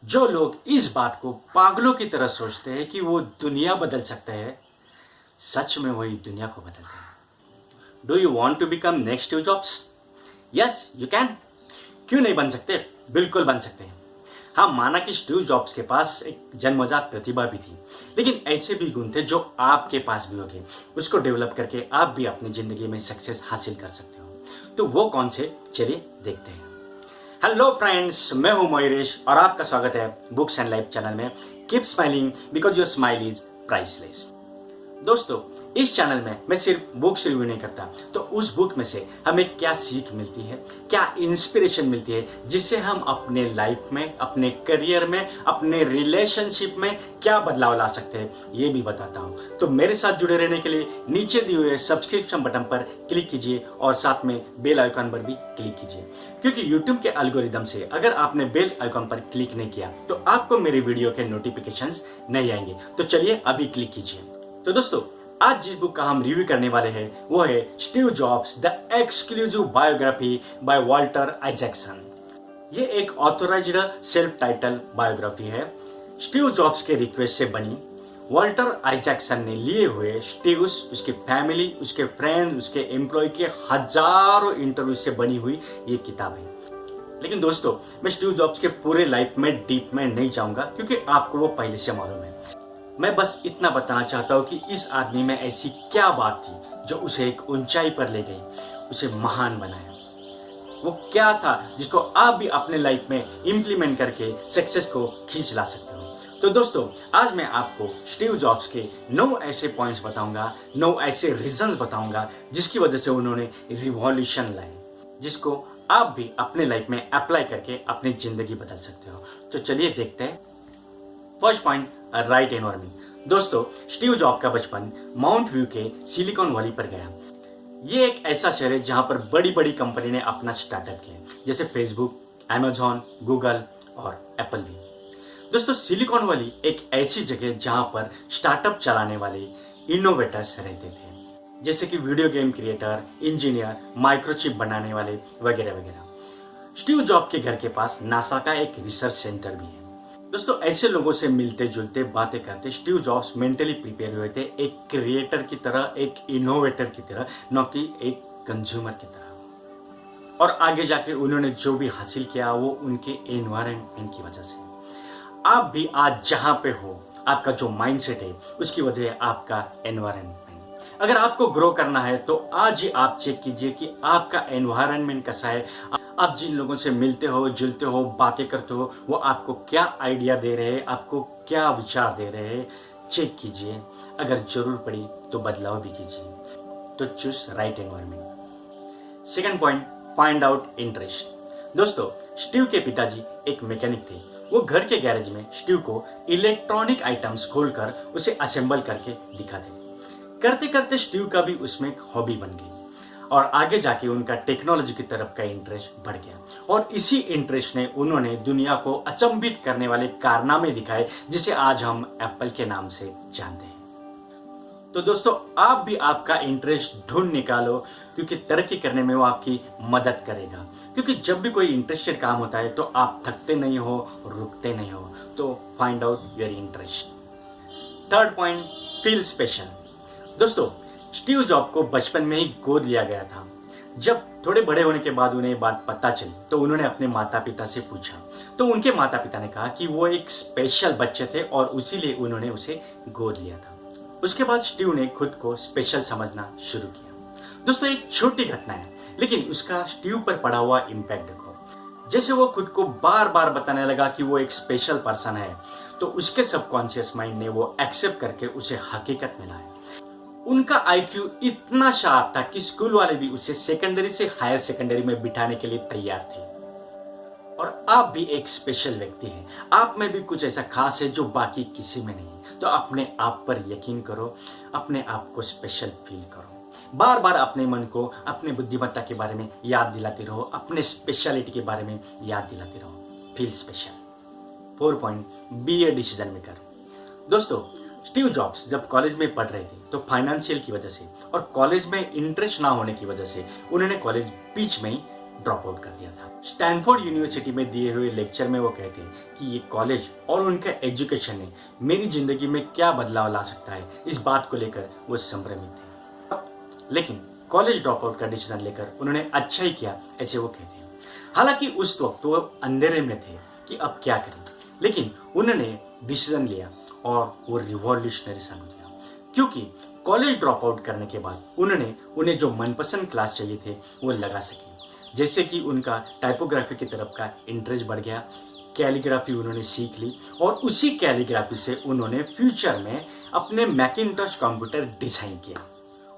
जो लोग इस बात को पागलों की तरह सोचते हैं कि वो दुनिया बदल सकते हैं, सच में वही दुनिया को बदलते हैं। Do you want to become next Steve Jobs? Yes you can. क्यों नहीं बन सकते? बिल्कुल बन सकते हैं। हाँ, माना कि स्टीव जॉब्स के पास एक जन्मजात प्रतिभा भी थी, लेकिन ऐसे भी गुण थे जो आपके पास भी होंगे। उसको डेवलप करके आप भी अपनी जिंदगी में सक्सेस हासिल कर सकते हो। तो वो कौन से, चलिए देखते हैं। हेलो फ्रेंड्स, मैं हूं मयूरेश और आपका स्वागत है बुक्स एंड लाइफ चैनल में। Keep smiling because your smile is priceless. दोस्तों, इस चैनल में मैं सिर्फ बुक्स रिव्यू नहीं करता, तो उस बुक में से हमें क्या सीख मिलती है, क्या इंस्पिरेशन मिलती है, जिससे हम अपने लाइफ में, अपने करियर में, अपने रिलेशनशिप में क्या बदलाव ला सकते हैं, ये भी बताता हूँ। तो मेरे साथ जुड़े रहने के लिए नीचे दिए हुए सब्सक्रिप्शन बटन पर क्लिक कीजिए और साथ में बेल आइकन पर भी क्लिक कीजिए, क्योंकि यूट्यूब के एल्गोरिदम से अगर आपने बेल आइकन पर क्लिक नहीं किया तो आपको मेरे वीडियो के नोटिफिकेशंस नहीं आएंगे। तो चलिए अभी क्लिक कीजिए। तो दोस्तों, आज जिस बुक का हम रिव्यू करने वाले हैं वो है Steve Jobs the exclusive biography by Walter Isaacson. ये एक ऑथराइज्ड सेल्फ टाइटल बायोग्राफी है। स्टीव जॉब्स के रिक्वेस्ट से बनी। वॉल्टर आइजैक्सन ने लिए हुए स्टीव, उसकी फैमिली, उसके फ्रेंड, उसके एम्प्लॉय के हजारों इंटरव्यू से बनी हुई ये किताब है। लेकिन दोस्तों, मैं स्टीव जॉब्स के पूरे लाइफ में डीप में नहीं जाऊंगा, क्योंकि आपको वो पहले से मालूम है। मैं बस इतना बताना चाहता हूँ कि इस आदमी में ऐसी क्या बात थी जो उसे एक ऊंचाई पर ले गई, उसे महान बनाया। वो क्या था जिसको आप भी अपने लाइफ में इंप्लीमेंट करके सक्सेस को खींच ला सकते हो। तो दोस्तों, आज मैं आपको स्टीव जॉब्स के 9 ऐसे पॉइंट्स बताऊंगा, 9 ऐसे रीजंस बताऊंगा जिसकी वजह से उन्होंने रिवॉल्यूशन लाई, जिसको आप भी अपने लाइफ में अप्लाई करके अपनी जिंदगी बदल सकते हो। तो चलिए देखते हैं। First point, right environment. दोस्तों, स्टीव जॉब का बचपन माउंट व्यू के सिलिकॉन वैली पर गया। ये एक ऐसा शहर है जहां पर बड़ी बड़ी कंपनी ने अपना स्टार्टअप किया, जैसे फेसबुक, अमेजॉन, गूगल और एप्पल भी। दोस्तों, सिलिकॉन वैली एक ऐसी जगह जहां पर स्टार्टअप चलाने वाले इनोवेटर्स रहते थे, जैसे कि video game creator, engineer, microchip बनाने वाले वगैरह वगैरह। स्टीव जॉब के घर के पास नासा का एक रिसर्च सेंटर भी है। दोस्तों, ऐसे लोगों से मिलते जुलते बातें करते स्टीव जॉब्स मेंटली प्रिपेयर हुए थे, एक क्रिएटर की तरह, एक इनोवेटर की तरह, न कि एक कंज्यूमर की तरह। और आगे जाके उन्होंने जो भी हासिल किया वो उनके एनवायरनमेंट की वजह से। आप भी आज जहां पे हो, आपका जो माइंडसेट है उसकी वजह है आपका एनवायरनमेंट। अगर आपको ग्रो करना है तो आज ही आप चेक कीजिए कि आपका एनवायरनमेंट कैसा है। आप जिन लोगों से मिलते हो, जुलते हो, बातें करते हो, वो आपको क्या आइडिया दे रहे हैं, आपको क्या विचार दे रहे हैं, चेक कीजिए। अगर जरूर पड़ी तो बदलाव भी कीजिए। तो choose right environment. Second point, find out interest. दोस्तों, स्टीव के पिताजी एक मैकेनिक थे। वो घर के गैरेज में स्टीव को इलेक्ट्रॉनिक आइटम्स खोलकर उसे असेंबल करके दिखाते। करते करते स्टीव का भी उसमें एक हॉबी बन गई और आगे जाके उनका टेक्नोलॉजी की तरफ का इंटरेस्ट बढ़ गया। और इसी इंटरेस्ट ने उन्होंने दुनिया को अचंभित करने वाले कारनामे दिखाए, जिसे आज हम एप्पल के नाम से जानते हैं। तो दोस्तों, आप भी आपका इंटरेस्ट ढूंढ निकालो, क्योंकि तरक्की करने में वो आपकी मदद करेगा। क्योंकि जब भी कोई इंटरेस्टेड काम होता है तो आप थकते नहीं हो, रुकते नहीं हो। तो find out your interest. Third point, feel special. दोस्तों, स्टीव जॉब को बचपन में ही गोद लिया गया था। जब थोड़े बड़े होने के बाद उन्हें बात पता चली तो उन्होंने अपने माता पिता से पूछा, तो उनके माता पिता ने कहा कि वो एक स्पेशल बच्चे थे और इसीलिए उन्होंने उसे गोद लिया था। उसके बाद स्टीव ने खुद को स्पेशल समझना शुरू किया। दोस्तों, एक छोटी घटना है, लेकिन उसका स्टीव पर पड़ा हुआ इम्पैक्ट देखो। जैसे वो खुद को बार बार बताने लगा कि वो एक स्पेशल पर्सन है, तो उसके सबकॉन्शियस माइंड ने वो एक्सेप्ट करके उसे हकीकत मिला है। उनका आईक्यू इतना शार्प था कि स्कूल वाले भी उसे सेकेंडरी से हायर सेकेंडरी में बिठाने के लिए तैयार थे। और आप भी एक स्पेशल व्यक्ति हैं। आप में भी कुछ ऐसा खास है जो बाकी किसी में नहीं। तो अपने आप पर यकीन करो, अपने आप को स्पेशल फील करो। बार बार अपने मन को अपने बुद्धिमत्ता के बारे में याद दिलाते रहो, अपने स्पेशलिटी के बारे में याद दिलाते रहो। Feel special. 4 point, be a decision maker. दोस्तों, स्टीव जॉब्स जब कॉलेज में पढ़ रहे थे तो फाइनेंशियल की वजह से और कॉलेज में इंटरेस्ट ना होने की वजह से उन्होंने कॉलेज बीच में ही ड्रॉप आउट कर दिया था। स्टैनफोर्ड यूनिवर्सिटी में दिए हुए लेक्चर में वो कहते हैं कि ये कॉलेज और उनका एजुकेशन ने मेरी जिंदगी में क्या बदलाव ला सकता है, इस बात को लेकर वो संभ्रमित थे। लेकिन कॉलेज ड्रॉप आउट का डिसीजन लेकर उन्होंने अच्छा ही किया, ऐसे वो कहते हैं। हालांकि उस वक्त वो अंधेरे में थे कि अब क्या करें, लेकिन उन्होंने डिसीजन लिया और वो रिवॉल्यूशनरी साबित हुआ, क्योंकि कॉलेज ड्रॉप आउट करने के बाद उन्हें जो मनपसंद क्लास चाहिए थे वो लगा सके। जैसे कि उनका टाइपोग्राफी की तरफ का इंटरेस्ट बढ़ गया, कैलीग्राफी उन्होंने सीख ली और उसी कैलीग्राफी से उन्होंने फ्यूचर में अपने मैकिंटॉश कंप्यूटर डिजाइन किया,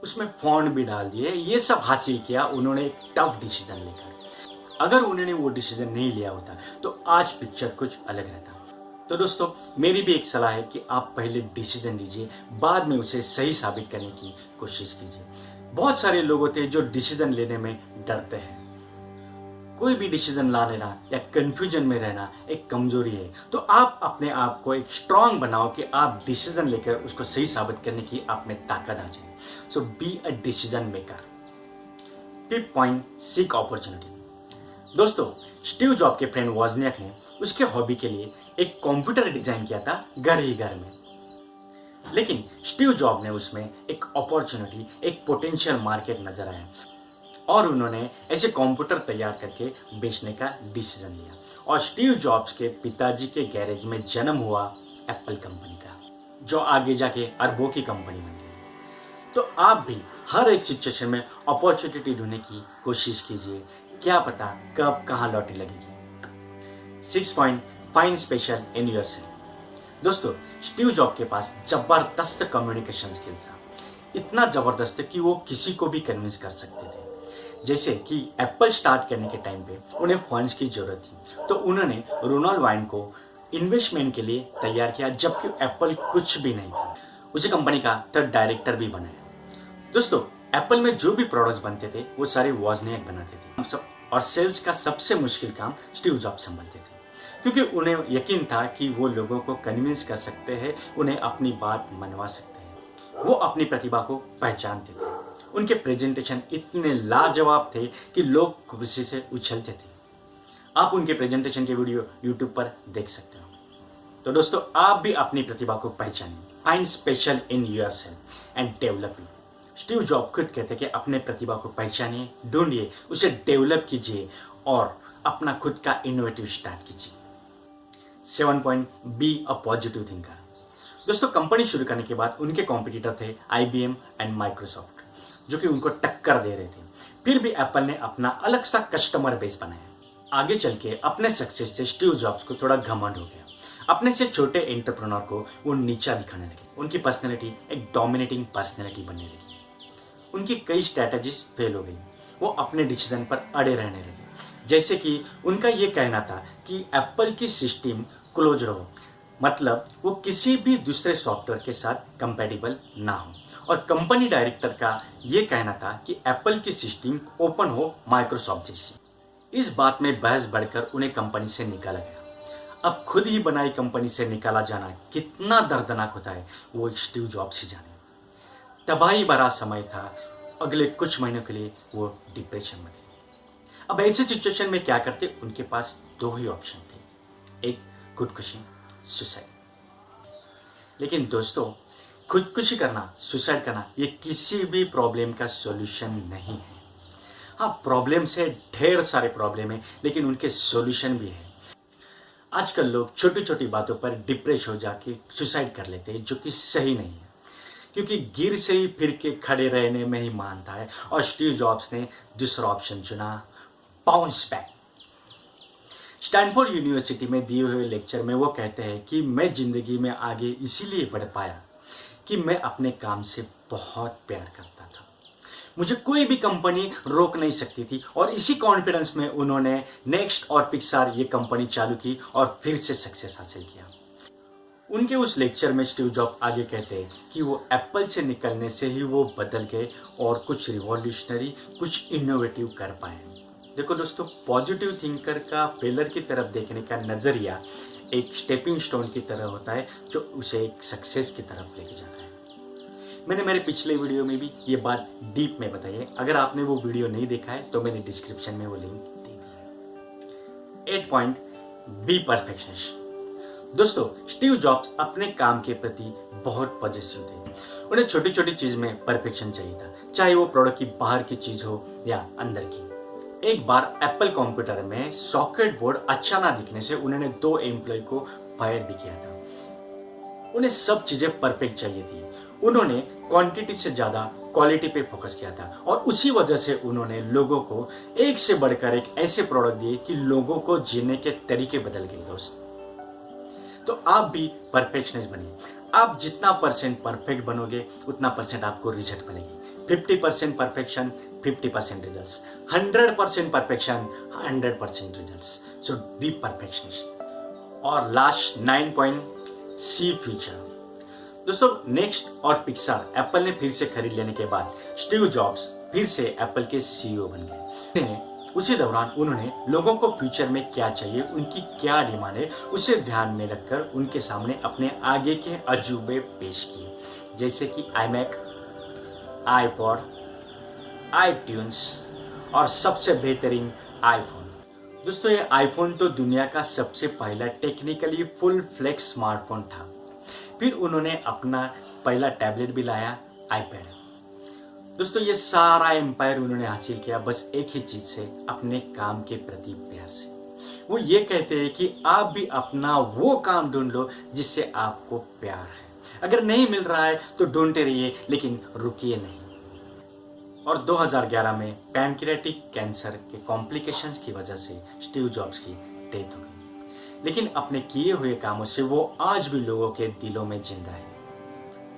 उसमें फॉन्ट भी डाल दिए। ये सब हासिल किया उन्होंने एक टफ डिसीजन लेकर। अगर उन्होंने वो डिसीजन नहीं लिया होता तो आज पिक्चर कुछ अलग रहता। तो दोस्तों, मेरी भी एक सलाह है कि आप पहले डिसीजन लीजिए, बाद में उसे सही साबित करने की कोशिश कीजिए। बहुत सारे लोग होते हैं जो डिसीजन लेने में डरते हैं। कोई भी डिसीजन ला लेना या कंफ्यूजन में रहना एक कमजोरी है। तो आप अपने आप को एक स्ट्रांग बनाओ कि आप डिसीजन लेकर उसको सही साबित करने की आप में ताकत आ जाए। So be a decision maker. Fifth point, seek opportunity. दोस्तों, स्टीव जॉब के फ्रेंड वॉजनियाक ने उसके हॉबी के लिए एक कंप्यूटर डिजाइन किया था घर ही घर में। लेकिन स्टीव जॉब ने उसमें एक अपॉर्चुनिटी, एक पोटेंशियल मार्केट नजर आया और उन्होंने ऐसे कंप्यूटर तैयार करके बेचने का डिसीजन लिया। और स्टीव जॉब्स के पिताजी के गैरेज में जन्म हुआ एप्पल कंपनी का, जो आगे जाके अरबों की कंपनी बन गई। तो आप भी हर एक सिचुएशन में अपॉर्चुनिटी ढूंढने की कोशिश कीजिए, क्या पता कब कहां लौटी लगेगी। 6 point, find special in yourself. दोस्तों, स्टीव जॉब के पास जबरदस्त कम्युनिकेशन स्किल्स था, इतना जबरदस्त कि वो किसी को भी कन्विंस कर सकते थे। जैसे कि एप्पल स्टार्ट करने के टाइम पे उन्हें फंड्स की जरूरत थी, तो उन्होंने रोनाल्ड वाइन को इन्वेस्टमेंट के लिए तैयार किया, जबकि एप्पल कुछ भी नहीं था। उसी कंपनी का 3rd डायरेक्टर भी बनाया। दोस्तों, एप्पल में जो भी प्रोडक्ट्स बनते थे वो सारे वॉजनियाक बनाते थे और सेल्स का सबसे मुश्किल काम स्टीव जॉब संभालते थे, क्योंकि उन्हें यकीन था कि वो लोगों को कन्विंस कर सकते हैं, उन्हें अपनी बात मनवा सकते हैं। वो अपनी प्रतिभा को पहचानते थे। उनके प्रेजेंटेशन इतने लाजवाब थे कि लोग खुशी से उछलते थे। आप उनके प्रेजेंटेशन के वीडियो यूट्यूब पर देख सकते हो। तो दोस्तों, आप भी अपनी प्रतिभा को पहचानिए, find special in yourself and develop it. Steve Job खुद कहते कि अपने प्रतिभा को पहचानिए, ढूंढिए, उसे डेवलप कीजिए और अपना खुद का इनोवेटिव स्टार्ट कीजिए। 7 point, be a positive thinker. दोस्तों, कंपनी शुरू करने के बाद उनके कॉम्पिटिटर थे IBM एंड माइक्रोसॉफ्ट, जो कि उनको टक्कर दे रहे थे। फिर भी एप्पल ने अपना अलग सा कस्टमर बेस बनाया। आगे चल के अपने सक्सेस से स्टीव जॉब्स को थोड़ा घमंड हो गया। अपने से छोटे एंटरप्रेन्योर को वो नीचा दिखाने लगे। उनकी पर्सनैलिटी एक डोमिनेटिंग पर्सनैलिटी बनने लगी। उनकी कई स्ट्रैटेजीज फेल हो गई। वो अपने डिसीजन पर अड़े रहने लगे। जैसे कि उनका ये कहना था कि एप्पल की सिस्टम क्लोज रहो, मतलब वो किसी भी दूसरे सॉफ्टवेयर के साथ कंपैटिबल ना हो। और कंपनी डायरेक्टर का ये कहना था कि एप्पल की सिस्टम ओपन हो, माइक्रोसॉफ्ट जैसी। इस बात में बहस बढ़कर उन्हें कंपनी से निकाला गया। अब खुद ही बनाई कंपनी से निकाला जाना कितना दर्दनाक होता है, वो स्टीव जॉब्स ही जाने। तबाही भरा समय था। अगले कुछ महीनों के लिए वो डिप्रेशन में थे। अब ऐसे सिचुएशन में क्या करते? उनके पास 2 ही ऑप्शन थे, एक खुदकुशी, सुसाइड। लेकिन दोस्तों, खुदकुशी करना, सुसाइड करना, ये किसी भी प्रॉब्लम का सॉल्यूशन नहीं है। हाँ, प्रॉब्लम से ढेर सारे प्रॉब्लम है, लेकिन उनके सॉल्यूशन भी है। आजकल लोग छोटी छोटी बातों पर डिप्रेस हो जाके सुसाइड कर लेते हैं, जो कि सही नहीं है, क्योंकि गिर से ही फिर के खड़े रहने में ही मानता है। और स्टीव जॉब्स ने दूसरा ऑप्शन चुना, बाउंस बैक। स्टैनफोर्ड यूनिवर्सिटी में दिए हुए लेक्चर में वो कहते हैं कि मैं जिंदगी में आगे इसीलिए बढ़ पाया कि मैं अपने काम से बहुत प्यार करता था। मुझे कोई भी कंपनी रोक नहीं सकती थी। और इसी कॉन्फिडेंस में उन्होंने नेक्स्ट और पिक्सार ये कंपनी चालू की और फिर से सक्सेस हासिल किया। उनके उस लेक्चर में स्टीव जॉब आगे कहते हैं कि वो एप्पल से निकलने से ही वो बदल गए और कुछ रिवॉल्यूशनरी, कुछ इनोवेटिव कर पाए। देखो दोस्तों, पॉजिटिव थिंकर का फेलर की तरफ देखने का नजरिया एक स्टेपिंग स्टोन की तरह होता है, जो उसे एक सक्सेस की तरफ लेके जाता है। मैंने मेरे पिछले वीडियो में भी ये बात डीप में बताई है। अगर आपने वो वीडियो नहीं देखा है तो मैंने डिस्क्रिप्शन में वो लिंक 8 पॉइंट, बी परफेक्शनिस्ट। दोस्तों, स्टीव जॉब्स अपने काम के प्रति बहुत पॉजिटिव थे। उन्हें छोटी छोटी चीज में परफेक्शन चाहिए था, चाहे वो प्रोडक्ट की बाहर की चीज हो या अंदर की। एक बार एप्पल कंप्यूटर में सॉकेट बोर्ड अच्छा ना दिखने से उन्होंने 2 एम्प्लॉय को फायर भी किया था। उन्हें सब चीजें परफेक्ट चाहिए थी। उन्होंने क्वांटिटी से ज्यादा क्वालिटी पे फोकस किया था और उसी वजह से उन्होंने लोगों को एक से बढ़कर एक ऐसे प्रोडक्ट दिए कि लोगों को जीने के तरीके बदल गए। दोस्त, तो आप भी परफेक्शनिस्ट बनिए। आप जितना परसेंट परफेक्ट बनोगे उतना परसेंट आपको रिजल्ट मिलेगी। 50% परफेक्शन, 50% रिजल्ट्स, 100% परफेक्शन, 100% रिजल्ट्स। सो बी परफेक्शनिस्ट। और लास्ट 9 पॉइंट, सी फ्यूचर। दोस्तों, नेक्स्ट और पिक्सार एप्पल ने फिर से खरीद लेने के बाद स्टीव जॉब्स फिर से एप्पल के सीईओ बन गए। उसी दौरान उन्होंने लोगों को फ्यूचर में क्या चाहिए, उनकी क्या डिमांड है, उसे ध्यान में रखकर उनके सामने अपने आगे के अजूबे पेश किए, जैसे कि iMac, iPod, iTunes और सबसे बेहतरीन आईफोन। दोस्तों, ये आईफोन तो दुनिया का सबसे पहला टेक्निकली फुल फ्लेक्स स्मार्टफोन था। फिर उन्होंने अपना पहला टैबलेट भी लाया, आईपैड। दोस्तों, ये सारा एम्पायर उन्होंने हासिल किया बस एक ही चीज से, अपने काम के प्रति प्यार से। वो ये कहते हैं कि आप भी अपना वो काम ढूंढ लो जिससे आपको प्यार है। अगर नहीं मिल रहा है तो ढूंढते रहिए, लेकिन रुकिए नहीं। और 2011 में पैनक्रियाटिक कैंसर के कॉम्प्लिकेशंस की वजह से स्टीव जॉब्स की डेथ हो गई, लेकिन अपने किए हुए कामों से वो आज भी लोगों के दिलों में जिंदा है।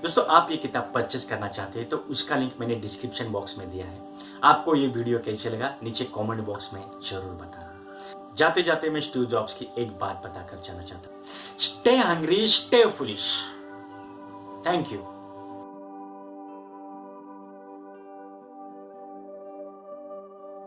दोस्तों, आप ये किताब परचेस करना चाहते हैं तो उसका लिंक मैंने डिस्क्रिप्शन बॉक्स में दिया है। आपको ये वीडियो कैसे लगा नीचे कमेंट बॉक्स में जरूर बताना। जाते जाते मैं स्टीव जॉब्स की एक बात बताकर जाना चाहता हूँ, stay hungry, stay foolish. Thank you.